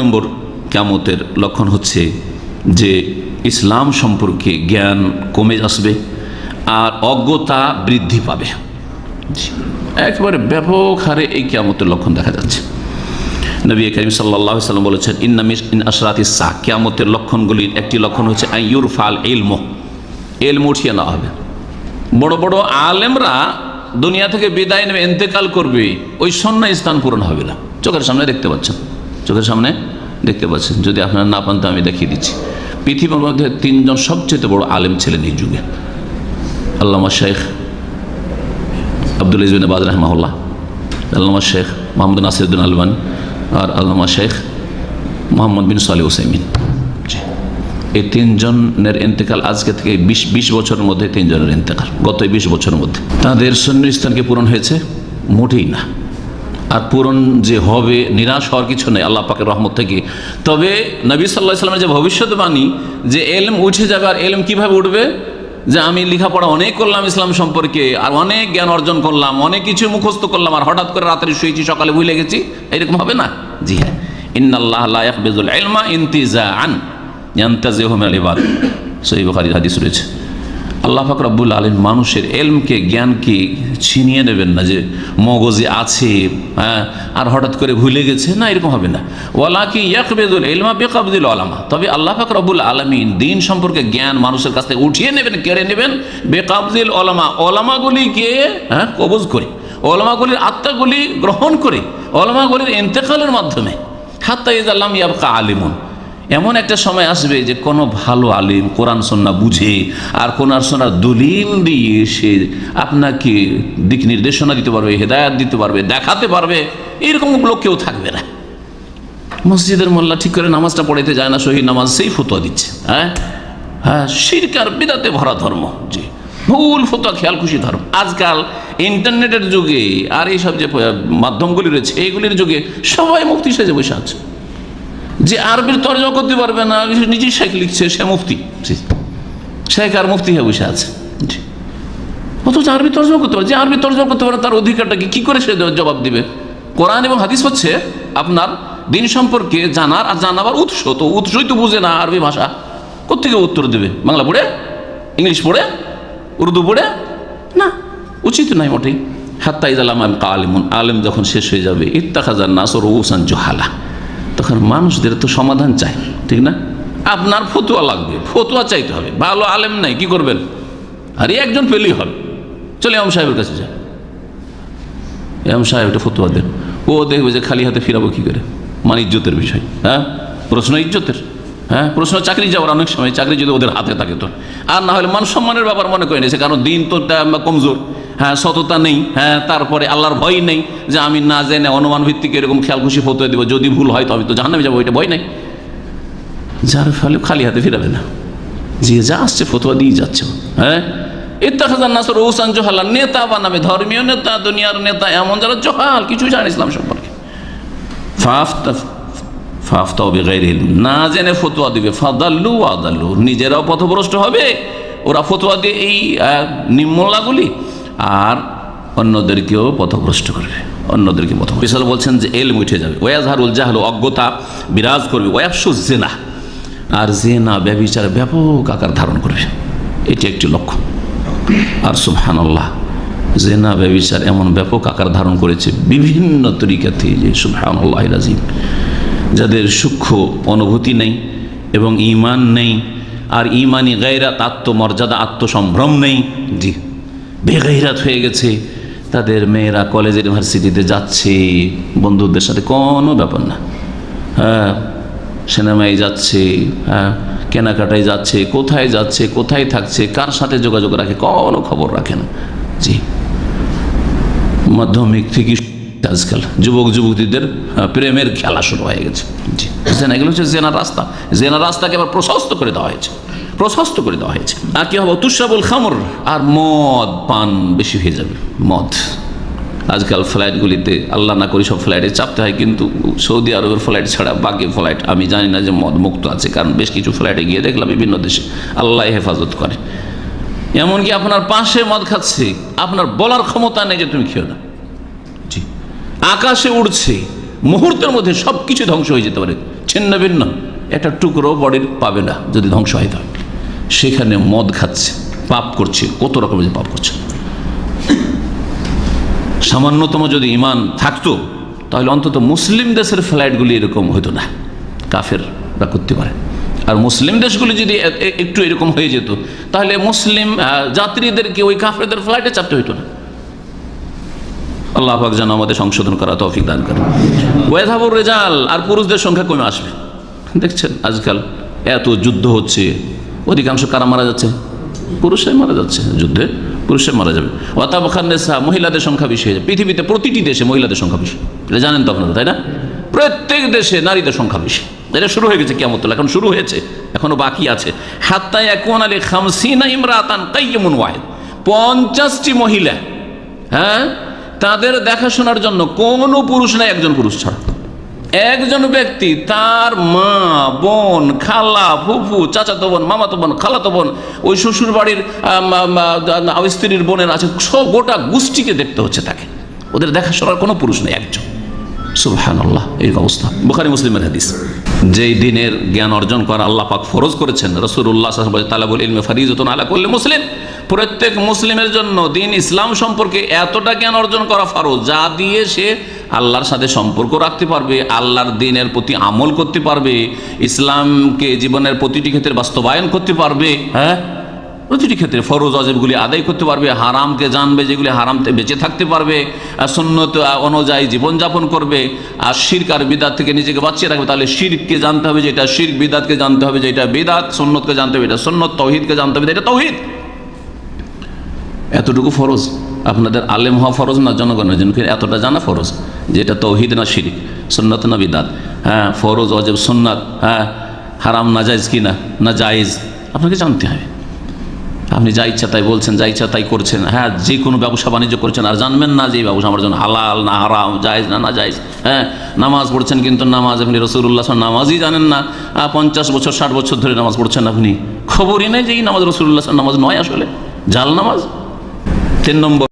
নম্বর কিয়ামতের লক্ষণ হচ্ছে যে ইসলাম সম্পর্কে জ্ঞান কমে আসবে আর অজ্ঞতা বৃদ্ধি পাবে। একেবারে ব্যাপক হারে এই কিয়ামতের লক্ষণ দেখা যাচ্ছে। নবী করিম সাল্লাল্লাহু আলাইহি ওয়াসাল্লাম বলেছেন, ইন্না মিন আশরাতিস সাআ, কিয়ামতের লক্ষণগুলির একটি লক্ষণ হচ্ছে আইয়ুরফাল ইলম, ইলম উঠিয়ে নেওয়া হবে। বড় বড় আলেমরা দুনিয়া থেকে বিদায় নেবে, ইন্তেকাল করবে, ওই শূন্য স্থান পূরণ হবে না। চোখের সামনে দেখতে পাচ্ছেন, চোখের সামনে দেখতে পাচ্ছেন। যদি আপনারা না পান তো আমি দেখিয়ে দিচ্ছি। পৃথিবীর মধ্যে তিনজন সবচেয়ে বড় আলেম ছিলেন এই যুগে, আল্লামা শেখ আব্দুল আজিজ বিন বাজ রাহিমাহুল্লাহ, আল্লামা শেখ মোহাম্মদ নাসিরউদ্দিন আলবানী আর আল্লামা শেখ মোহাম্মদ বিন সালেহ উসাইমিন। এই তিনজনের ইন্তেকাল আজকে থেকে 20 বছরের মধ্যে তিনজনের ইন্তেকাল, গত 20 বছরের মধ্যে। তাদের শূন্যস্থানকে পূরণ হয়েছে মোটেই না, আর পূরণ যে হবে নিরাশ হওয়ার কিছু নেই আল্লাহ পাকের রহমত থেকে। তবে নবী সাল্লাল্লাহু আলাইহি ওয়াসাল্লামের যে ভবিষ্যৎবাণী যে এলম উঠে যাবে, আর এলম কিভাবে উঠবে, যে আমি লেখাপড়া অনেক করলাম ইসলাম সম্পর্কে, আর অনেক জ্ঞান অর্জন করলাম, অনেক কিছু মুখস্থ করলাম, আর হঠাৎ করে রাত্রে শুয়েছি সকালে ভুলে গেছি, এরকম হবে না। জি হ্যাঁ, ইন্নাল্লাহ লা ইয়াকবিজুল ইলমা ইনতিজাআন ইয়ানতাজিহু মিনাল ইবাদ, সহিহ বুখারীর হাদিস রয়েছে। আল্লাহ পাক রব্বুল আলামিন মানুষের এলমকে, জ্ঞানকে ছিনিয়ে নেবেন না, যে মগজে আছে হ্যাঁ আর হঠাৎ করে ভুলে গেছে, না, এরকম হবে না। ওয়ালাকিন ইয়াকবিজুল ইলমা বিকাবজিল উলামা, তবে আল্লাহ পাক রব্বুল আলামিন দ্বীন সম্পর্কে জ্ঞান মানুষের কাছ থেকে উঠিয়ে নেবেন, কেড়ে নেবেন, বিকাবজিল উলামা, উলামাগুলিকে কবজ করে, উলামাগুলির আত্মাগুলি গ্রহণ করে, উলামাগুলির ইন্তেকালের মাধ্যমে। হাত্তা ইযা লাম ইয়াবকা আলিমুন, এমন একটা সময় আসবে যে কোনো ভালো আলিম কোরআন সুন্নাহ বুঝে আর কোরআন সুন্নাহর দলিল দিয়ে সে আপনাকে দিক নির্দেশনা দিতে পারবে, হেদায়েত দিতে পারবে, দেখাতে পারবে, এরকম লোক কেউ থাকবে না। মসজিদের মোল্লা ঠিক করে নামাজটা পড়াইতে যায় না, সহিহ নামাজ, সেই ফতোয়া দিচ্ছে। হ্যাঁ, শিরক আর বিদআতে ভরা ধর্ম, জি, ভুল ফতোয়া, খেয়াল খুশি ধর্ম। আজকাল ইন্টারনেটের যুগে আর এইসব যে মাধ্যমগুলি রয়েছে এইগুলির যুগে সবাই মুফতি সেজে বসে আছে। যে আরবির তরজমা করতে পারবে না, নিজেই শেখ লিখছে, সে মুফতি, শেখ আর মুফতি হয়ে বসে আছে। অথচ আরবি তরজমা করতে পারে, যে আরবি তরজমা করতে পারে তার অধিকারটাকে কি করে সে জবাব দিবে? কোরআন এবং হাদিস হচ্ছে আপনার দ্বীন সম্পর্কে জানার আর জানাবার উৎস, তো উৎসই তো বুঝে না আরবি ভাষা, কোত্থেকে উত্তর দেবে? বাংলা পড়ে, ইংলিশ পড়ে, উর্দু পড়ে? না, উচিত নাই মোটেই। হাত্তা ইযা লাম ইয়াবকা আলিমুন, আলেম যখন শেষ হয়ে যাবে, ইত্তাখাযান নাসু রুউসান জুহালা, তখন মানুষদের তো সমাধান চাই, ঠিক না? আপনার ফতোয়া লাগবে, ফতোয়া চাইতে হবে, ভালো আলেম নাই, কি করবেন? আরে একজন পেলেই হবে, চলে ইমাম সাহেবের কাছে যায়, ইমাম সাহেব একটা ফতোয়া দেন, ও দেখবে যে খালি হাতে ফিরাবো কি করে, মানে ইজ্জতের বিষয়। হ্যাঁ, প্রশ্ন ইজ্জতের, হ্যাঁ, প্রশ্ন চাকরি যাওয়ার, অনেক সময় চাকরি যদি ওদের হাতে থাকে তো, আর না হলে মান সম্মানের ব্যাপার মনে করে নিয়েছে, কারণ দিন তো কমজোর, হ্যাঁ, সততা নেই, হ্যাঁ, তারপরে আল্লাহর ভয় নেই, যে আমি না জেনে অনুমান ভিত্তিক এরকম খেয়াল খুশি ফতোয়া দেবো, যদি ভুল হয় তবে তো জাহান্নামে যাবো, এটা ভয় নেই, যার ফলে খালি হাতে ফিরাবে না, যে যা আসছে ফতোয়া দিয়ে যাচ্ছে। হ্যাঁ, ইত্তাখাযান নাসু রুউসান জুহালা, নেতা বানাবে, ধর্মীয় নেতা, দুনিয়ার নেতা, এমন যারা জহাল, কিছু জানে ইসলাম সম্পর্কে, ফাফতাউ বিগাইরি ইলম, না জেনে ফতোয়া দিবে, ফাদাল্লু ওয়া আদাল্লু, নিজেরাও পথভ্রষ্ট হবে, ওরা ফতোয়া দিয়ে এই নিম্নলাগুলি, আর অন্যদেরকেও পথভ্রষ্ট করবে, অন্যদেরকে পথভ্রষ্ট। বলছেন যে এলম উঠে যাবে, ওয়াজহারুল জাহল, অজ্ঞতা বিরাজ করবে, ওয়াফশু জিনা, আর জিনা ব্যভিচার ব্যাপক আকার ধারণ করবে, এটি একটি লক্ষণ। আর সুবহানাল্লাহ, জিনা ব্যভিচার এমন ব্যাপক আকার ধারণ করেছে বিভিন্ন তরিকাতে, যে সুবহানাল্লাহিল আযীম, যাদের সূক্ষ্ম অনুভূতি নেই এবং ঈমান নেই, আর ঈমানি গায়রাত, আত্মমর্যাদা, আত্মসম্ভ্রম নেই, জি, বেগাইরাত হয়ে গেছে, তাদের মেয়েরা কলেজ ইউনিভার্সিটিতে যাচ্ছে বন্ধুদের সাথে, কোনো ব্যাপার না, হ্যাঁ, সিনেমায় যাচ্ছে, হ্যাঁ, কেনাকাটায় যাচ্ছে, কোথায় যাচ্ছে, কোথায় থাকছে, কার সাথে যোগাযোগ রাখে, কোনো খবর রাখে না। জি, মাধ্যমিক থেকে আজকাল যুবক যুবতীদের প্রেমের খেলা শুরু হয়ে গেছে। জি, বুঝছেন, এগুলো হচ্ছে জেনার রাস্তা, জেনার রাস্তাকে আবার প্রশস্ত করে দেওয়া হয়েছে, প্রশস্ত করে দেওয়া হয়েছে। আর কি হবে? তুশরাবুল খামর, আর মদ পান বেশি হয়ে যাবে, মদ। আজকাল ফ্লাইটগুলিতে, আল্লাহ না করি সব ফ্লাইটে চাপতে হয়, কিন্তু সৌদি আরবের ফ্লাইট ছাড়া বাকি ফ্লাইট আমি জানি না যে মদ মুক্ত আছে, কারণ বেশ কিছু ফ্লাইটে গিয়ে দেখলাম বিভিন্ন দেশে, আল্লাহ হেফাজত করে, এমনকি আপনার পাশে মদ খাচ্ছে, আপনার বলার ক্ষমতা নেই যে তুমি খেও না। জি, আকাশে উড়ছে, মুহূর্তের মধ্যে সব কিছু ধ্বংস হয়ে যেতে পারে, ছিন্ন ভিন্ন একটা টুকরো বডির পাবে না যদি ধ্বংস হয়। তাহলে সেখানে মদ খাচ্ছে, পাপ করছে, কত রকমের যে পাপ করছে। সামান্যতম যদি ঈমান থাকতো তাহলে অন্তত মুসলিম দেশের ফ্লাইটগুলি এরকম হতো না, কাফেররা করতে পারে। আর মুসলিম দেশগুলি যদি একটু এরকম হয়ে যেত তাহলে মুসলিম যাত্রীদেরকে ওই কাফেরদের ফ্লাইটে চাপতে হইতো না। আল্লাহ পাক যেন আমাদের সংশোধন করা তৌফিক দান করে। ওয়াযাবুর রিজাল, আর পুরুষদের সংখ্যা কমে আসবে। দেখছেন আজকাল এত যুদ্ধ হচ্ছে, অধিকাংশ কারা মারা যাচ্ছে? পুরুষরাই মারা যাচ্ছে যুদ্ধে, পুরুষে মারা যাবে। ওয়াতাবখান নিসা, মহিলাদের সংখ্যা বেশি হয়ে যাবে। পৃথিবীতে প্রতিটি দেশে মহিলাদের সংখ্যা বেশি, এটা জানেন তো আপনারা, তাই না? প্রত্যেক দেশে নারীদের সংখ্যা বেশি। এটা শুরু হয়ে গেছে কিয়ামত, এখন শুরু হয়েছে, এখনো বাকি আছে। হাত্তা ইয়াকুনা লি 50 ইমরাতান কাইয়্যিমুন ওয়াহিদ, 50টি মহিলা, হ্যাঁ, তাদের দেখাশোনার জন্য কোনো পুরুষ নাই, একজন পুরুষ ছাড়া। একজন ব্যক্তি তার মা, বোন, খালা, ফুফু, চাচাতো বোন, মামাতো বোন, খালাতো বোন, ওই শ্বশুর বাড়ির স্ত্রীর বোনের আছে, সব গোটা গোষ্ঠীকে দেখতে হচ্ছে তাকে। ওদের দেখাশোনার কোনো পুরুষ নেই, একজন। সুবহানাল্লাহ, এই অবস্থা। বুখারী মুসলিমের হাদিস। যেই দিনের জ্ঞান অর্জন করা আল্লাহ পাক ফরজ করেছেন, রাসূলুল্লাহ সাল্লাল্লাহু আলাইহি ওয়াসাল্লাম তালাবুল ইলমি ফারিজাতুন আলা কুল্লি মুসলিম, প্রত্যেক মুসলিমের জন্য দিন ইসলাম সম্পর্কে এতটা জ্ঞান অর্জন করা ফরজ, যা দিয়ে সে আল্লাহর সাথে সম্পর্ক রাখতে পারবে, আল্লাহর দ্বীনের প্রতি আমল করতে পারবে, ইসলামকে জীবনের প্রতিটি ক্ষেত্রে বাস্তবায়ন করতে পারবে। হ্যাঁ, প্রতিটি ক্ষেত্রে ফরজ ওয়াজিবগুলি আদায় করতে পারবে, হারামকে জানবে, যেগুলি হারামতে বেঁচে থাকতে পারবে, সুন্নত অনুযায়ী জীবনযাপন করবে, আর শিরক আর বিদআত থেকে নিজেকে বাঁচিয়ে রাখবে। তাহলে শিরককে জানতে হবে যেটা শিরক, বিদআতকে জানতে হবে যেটা বিদআত, সুন্নতকে জানতে হবে এটা সুন্নত, তৌহিদকে জানতে হবে এটা তৌহিদ। এতটুকু ফরজ। আপনাদের আলেম হওয়া ফরজ না জনগণের জন্য, এতটা জানা ফরজ যেটা তৌহিদ না শিরক, সুন্নত না বিদআত, হ্যাঁ, ফরজ ওয়াজিব সুন্নাত, হ্যাঁ, হারাম না জায়েজ কি না জায়েজ, আপনাকে জানতে হবে। আপনি যা ইচ্ছা তাই বলছেন, যা ইচ্ছা তাই করছেন, হ্যাঁ, যে কোনো ব্যবসা বাণিজ্য করছেন আর জানবেন না যে এই ব্যবসা আমার জন্য হালাল না হারাম, জায়েজ না জায়েজ। হ্যাঁ, নামাজ পড়ছেন কিন্তু নামাজ আপনি রাসূলুল্লাহ নামাজই জানেন না, 50 বছর 60 বছর ধরে নামাজ পড়ছেন, আপনি খবরই নেই যে এই নামাজ রাসূলুল্লাহ নামাজ নয়, আসলে জাল নামাজ। 3 নম্বর